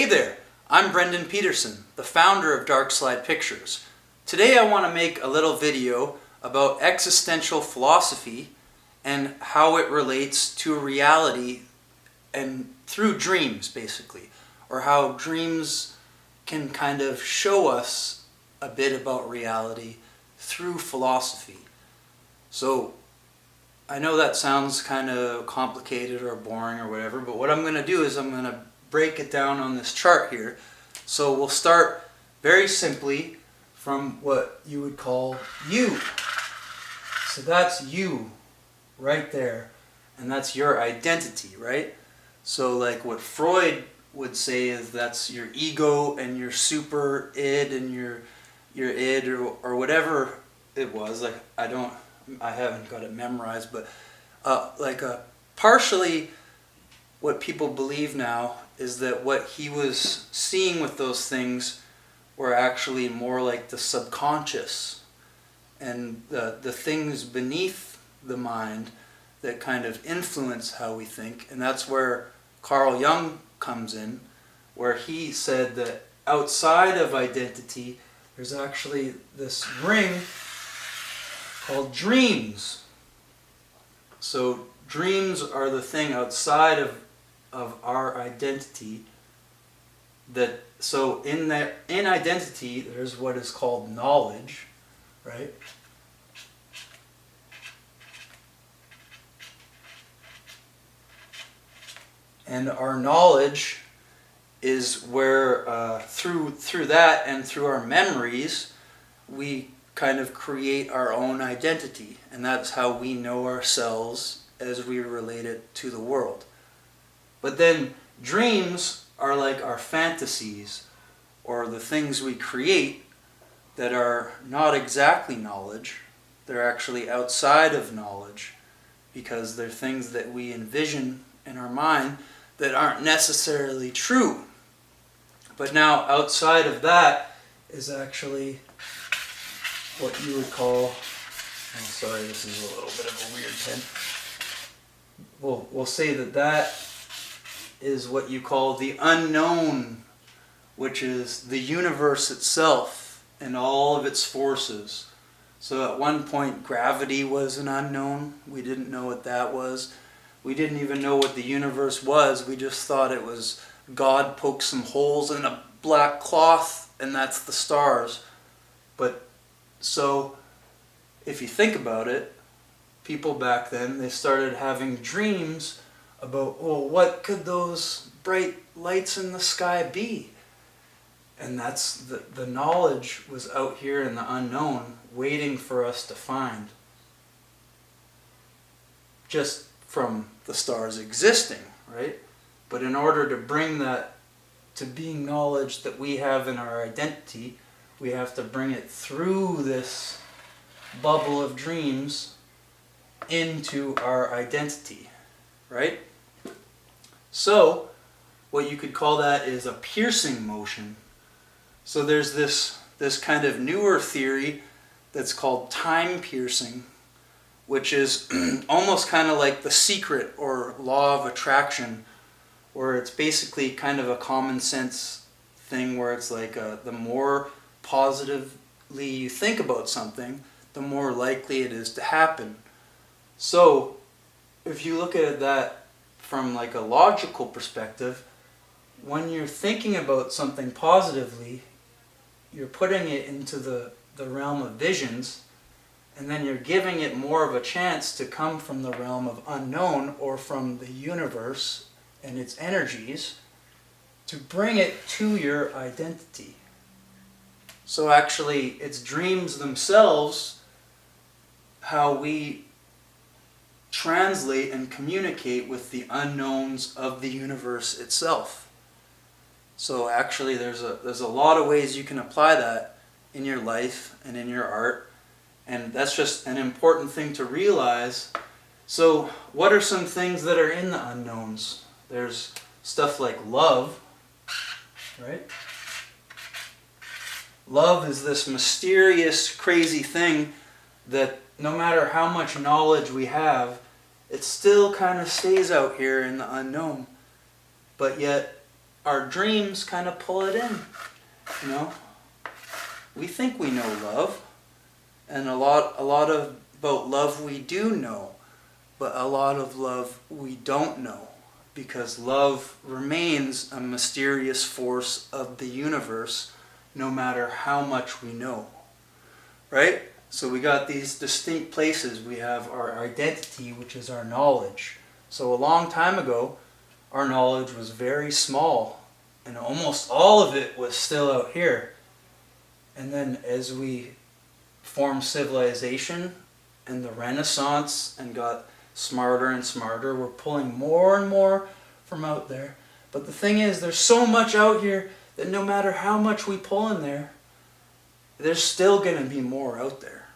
Hey there, I'm Brendan Peterson, the founder of Dark Slide Pictures. Today I want to make a little video about existential philosophy and how it relates to reality and through dreams, basically, or how dreams can kind of show us a bit about reality through philosophy. So I know that sounds kind of complicated or boring or whatever, but what I'm going to do is I'm going to break it down on this chart here. So we'll start very simply from what you would call you. So that's you right there, and that's your identity, right? So like what Freud would say is that's your ego and your super id and your id or whatever it was. Like I haven't got it memorized, but partially what people believe now is that what he was seeing with those things were actually more like the subconscious and the things beneath the mind that kind of influence how we think. And that's where Carl Jung comes in, where he said that outside of identity there's actually this ring called dreams. So dreams are the thing outside of our identity. So in identity there's what is called knowledge, right? And our knowledge is where through that and through our memories we kind of create our own identity, and that's how we know ourselves as we relate it to the world. But then dreams are like our fantasies, or the things we create that are not exactly knowledge. They're actually outside of knowledge, because they're things that we envision in our mind that aren't necessarily true. But now outside of that is actually what you would call, sorry, this is a little bit of a weird pen. We'll say that is what you call the unknown, which is the universe itself and all of its forces. So at one point gravity was an unknown. We didn't know what that was. We didn't even know what the universe was. We just thought it was God poked some holes in a black cloth and that's the stars. But so if you think about it, people back then, they started having dreams about, well, what could those bright lights in the sky be? And that's the knowledge was out here in the unknown, waiting for us to find. Just from the stars existing, right? But in order to bring that to being knowledge that we have in our identity, we have to bring it through this bubble of dreams into our identity, right? So what you could call that is a piercing motion. So there's this kind of newer theory that's called time piercing, which is almost kind of like The Secret or law of attraction, where it's basically kind of a common sense thing where it's like the more positively you think about something, the more likely it is to happen. So if you look at that from like a logical perspective, when you're thinking about something positively, you're putting it into the realm of visions, and then you're giving it more of a chance to come from the realm of unknown or from the universe and its energies to bring it to your identity. So actually, it's dreams themselves how we translate and communicate with the unknowns of the universe itself. So actually there's a lot of ways you can apply that in your life and in your art, and that's just an important thing to realize. So what are some things that are in the unknowns? There's stuff like love, right? Love is this mysterious, crazy thing that no matter how much knowledge we have, it still kind of stays out here in the unknown. But yet, our dreams kind of pull it in, you know. We think we know love, and a lot of about love we do know, but a lot of love we don't know, because love remains a mysterious force of the universe no matter how much we know, right? So we got these distinct places. We have our identity, which is our knowledge. So a long time ago, our knowledge was very small, and almost all of it was still out here. And then as we formed civilization and the Renaissance and got smarter and smarter, we're pulling more and more from out there. But the thing is, there's so much out here that no matter how much we pull in there, there's still going to be more out there.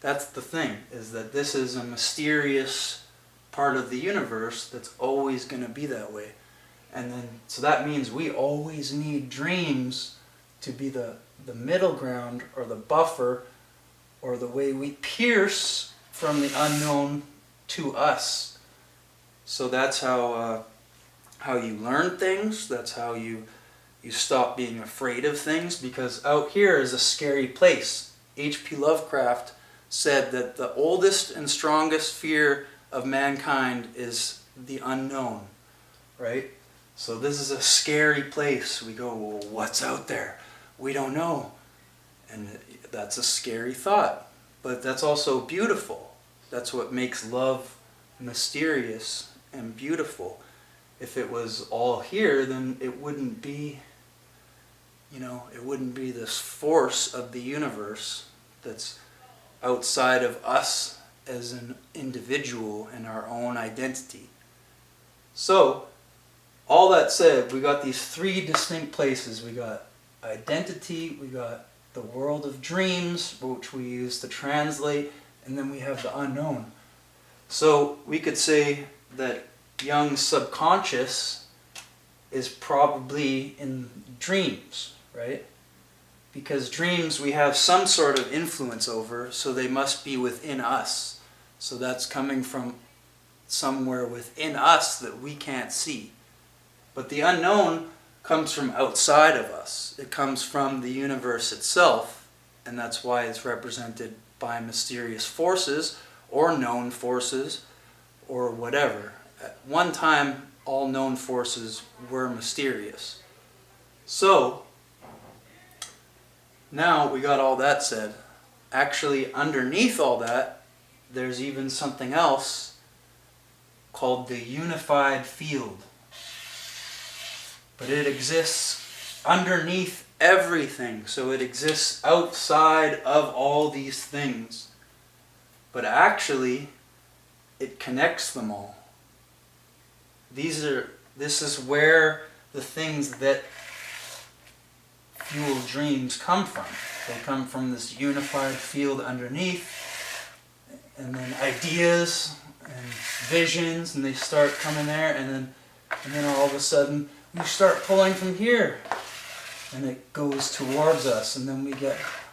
That's the thing, is that this is a mysterious part of the universe that's always going to be that way. And then, so that means we always need dreams to be the middle ground, or the buffer, or the way we pierce from the unknown to us. So that's how you learn things. That's how you stop being afraid of things, because out here is a scary place. H.P. Lovecraft said that the oldest and strongest fear of mankind is the unknown, right? So this is a scary place. We go, well, what's out there? We don't know. And that's a scary thought. But that's also beautiful. That's what makes love mysterious and beautiful. If it was all here, then it wouldn't be, it wouldn't be this force of the universe that's outside of us as an individual and our own identity. So, all that said, we got these three distinct places. We got identity, we got the world of dreams, which we use to translate, and then we have the unknown. So we could say that Jung's subconscious is probably in dreams, right? Because dreams we have some sort of influence over, so they must be within us. So that's coming from somewhere within us that we can't see. But the unknown comes from outside of us. It comes from the universe itself, and that's why it's represented by mysterious forces or known forces or whatever. At one time, all known forces were mysterious. So, now we got all that said. Actually, underneath all that, there's even something else called the unified field. But it exists underneath everything, so it exists outside of all these things. But actually, it connects them all. This is where the things that fuel dreams come from. They come from this unified field underneath, and then ideas and visions, and they start coming there, and then all of a sudden we start pulling from here, and it goes towards us, and then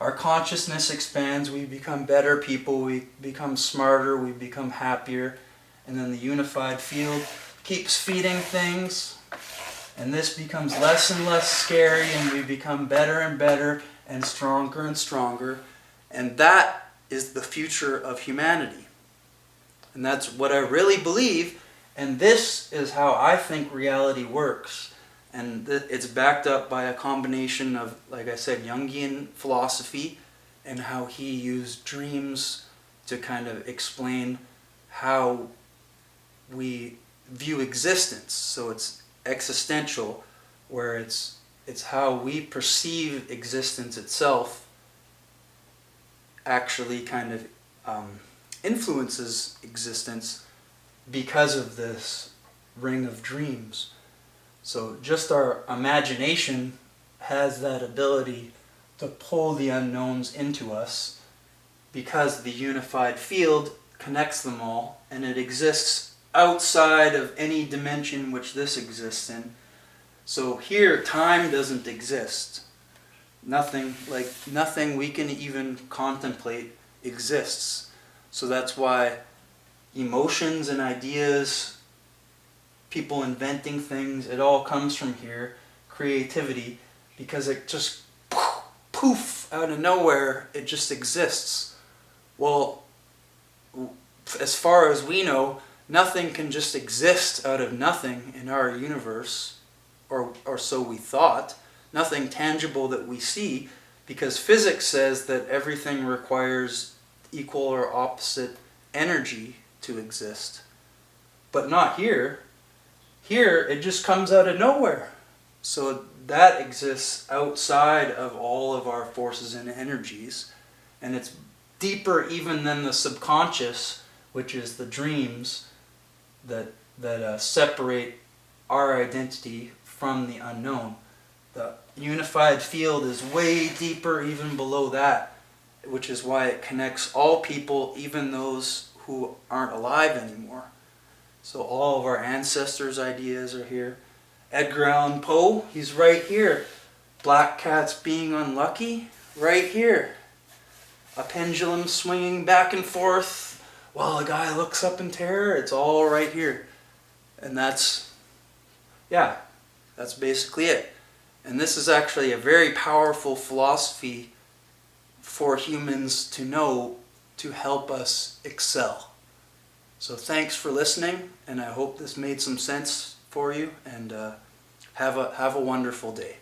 our consciousness expands, we become better people, we become smarter, we become happier, and then the unified field keeps feeding things, and this becomes less and less scary, and we become better and better, and stronger, and that is the future of humanity. And that's what I really believe. And this is how I think reality works. And it's backed up by a combination of, like I said, Jungian philosophy, and how he used dreams to kind of explain how we view existence. So it's existential, where it's how we perceive existence itself actually kind of influences existence because of this ring of dreams. So just our imagination has that ability to pull the unknowns into us, because the unified field connects them all, and it exists outside of any dimension which this exists in. So here, time doesn't exist. Nothing we can even contemplate exists. So that's why emotions and ideas, people inventing things, it all comes from here. creativity, because it just poof out of nowhere, it just exists. Well, as far as we know, nothing can just exist out of nothing in our universe, or so we thought. Nothing tangible that we see, because physics says that everything requires equal or opposite energy to exist. But not here. Here, it just comes out of nowhere. So that exists outside of all of our forces and energies, and it's deeper even than the subconscious, which is the dreams that separate our identity from the unknown. The unified field is way deeper even below that, which is why it connects all people, even those who aren't alive anymore. So all of our ancestors' ideas are here. Edgar Allan Poe, he's right here. Black cats being unlucky, right here. A pendulum swinging back and forth while a guy looks up in terror, it's all right here. And that's basically it. And this is actually a very powerful philosophy for humans to know to help us excel. So thanks for listening, and I hope this made some sense for you, and have a wonderful day.